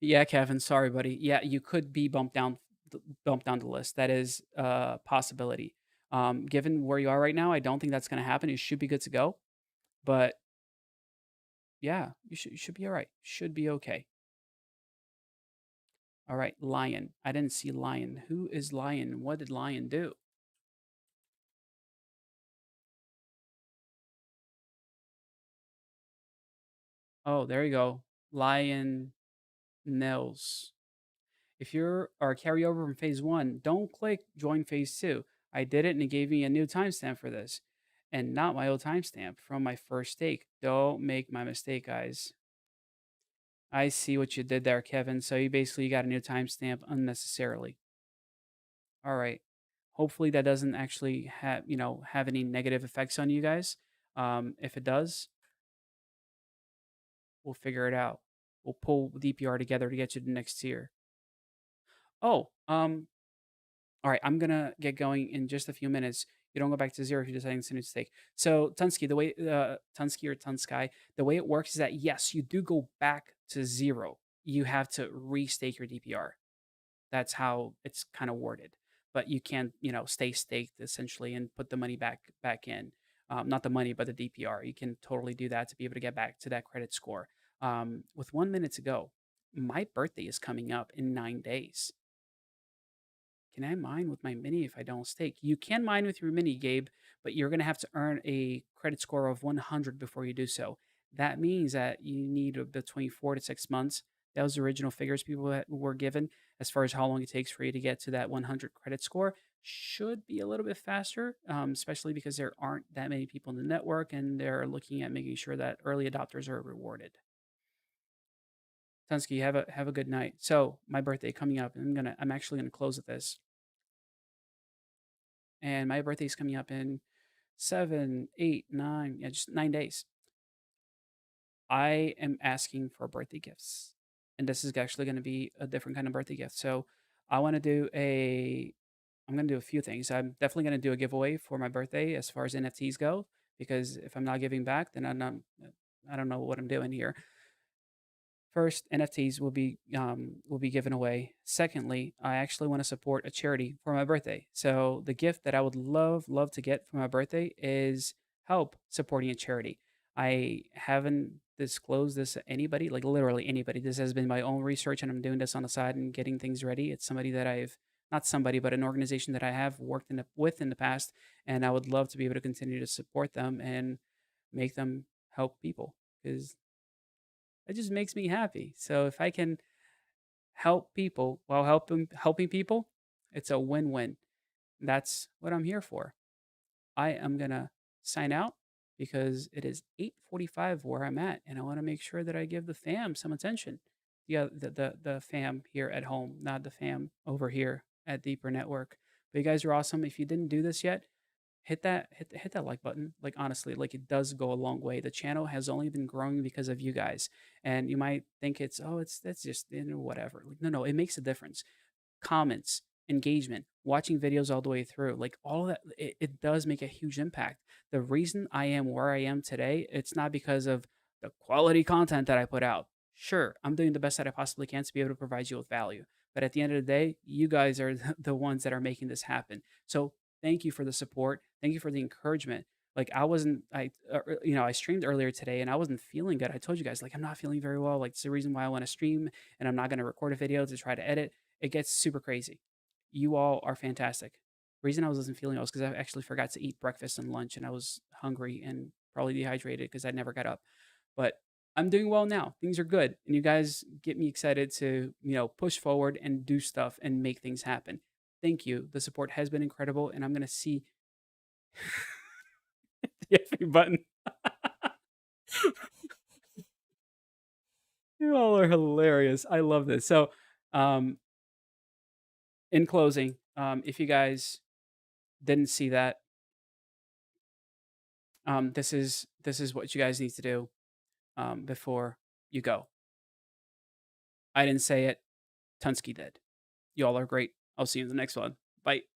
Yeah, Kevin, sorry, buddy. Yeah, you could be bumped down the list. That is a possibility. Given where you are right now, I don't think that's going to happen. You should be good to go. But yeah, you should be all right. Should be okay. All right, Lion. I didn't see Lion. Who is Lion? What did Lion do? Oh, there you go. Lion Nels. If you're or carryover from phase one, don't click join phase two. I did it and it gave me a new timestamp for this, and not my old timestamp from my first stake. Don't make my mistake, guys. I see what you did there, Kevin. So you basically got a new timestamp unnecessarily. All right. Hopefully that doesn't actually have any negative effects on you guys. If it does, we'll figure it out. We'll pull DPR together to get you to the next tier. Oh, all right, I'm gonna get going in just a few minutes. You don't go back to zero if you decide to new stake. So Tunsky, the way Tunsky or Tunsky, the way it works is that yes, you do go back to zero. You have to restake your DPR. That's how it's kind of worded. But you can, stay staked essentially and put the money back in. Not the money, but the DPR. You can totally do that to be able to get back to that credit score. With 1 minute to go, my birthday is coming up in 9 days. Can I mine with my mini if I don't stake? You can mine with your mini, Gabe, but you're going to have to earn a credit score of 100 before you do so. That means that you need between 4 to 6 months. That was the original figures people were given as far as how long it takes for you to get to that 100 credit score. Should be a little bit faster, especially because there aren't that many people in the network and they're looking at making sure that early adopters are rewarded. Tunsky, have a good night. So my birthday coming up, and I'm actually gonna close with this. And my birthday's coming up in 7, 8, 9, yeah, just 9 days. I am asking for birthday gifts, and this is actually going to be a different kind of birthday gift. So I want to I'm going to do a few things. I'm definitely going to do a giveaway for my birthday as far as NFTs go, because if I'm not giving back, then I don't know what I'm doing here. First, NFTs will be given away. Secondly, I actually want to support a charity for my birthday. So the gift that I would love to get for my birthday is help supporting a charity. I haven't disclosed this to anybody, like literally anybody. This has been my own research, and I'm doing this on the side and getting things ready. It's somebody that I've not somebody, but an organization that I have worked with in the past, and I would love to be able to continue to support them and make them help people, because it just makes me happy. So if I can help people while helping people, it's a win-win. That's what I'm here for. I am gonna sign out because it is 8:45 where I'm at, and I want to make sure that I give the fam some attention. Yeah, the fam here at home, not the fam over here at Deeper Network. But you guys are awesome. If you didn't do this yet, hit that like button. Like, honestly, like, it does go a long way. The channel has only been growing because of you guys, and you might think it's, oh, it's that's just, whatever. Like, no, it makes a difference. Comments, engagement, watching videos all the way through, like, all of that, it does make a huge impact. The reason I am where I am today, it's not because of the quality content that I put out. Sure, I'm doing the best that I possibly can to be able to provide you with value. But at the end of the day, you guys are the ones that are making this happen. So thank you for the support. Thank you for the encouragement. Like, I wasn't, I streamed earlier today and I wasn't feeling good. I told you guys, like, I'm not feeling very well. Like, it's the reason why I want to stream and I'm not going to record a video to try to edit. It gets super crazy. You all are fantastic. Reason I wasn't feeling well is because I actually forgot to eat breakfast and lunch, and I was hungry and probably dehydrated because I never got up. But I'm doing well now. Things are good, and you guys get me excited to push forward and do stuff and make things happen. Thank you. The support has been incredible, and I'm gonna see the FA button. You all are hilarious. I love this. So, um, in closing, if you guys didn't see that, this is what you guys need to do before you go. I didn't say it. Tunsky did. You all are great. I'll see you in the next one. Bye.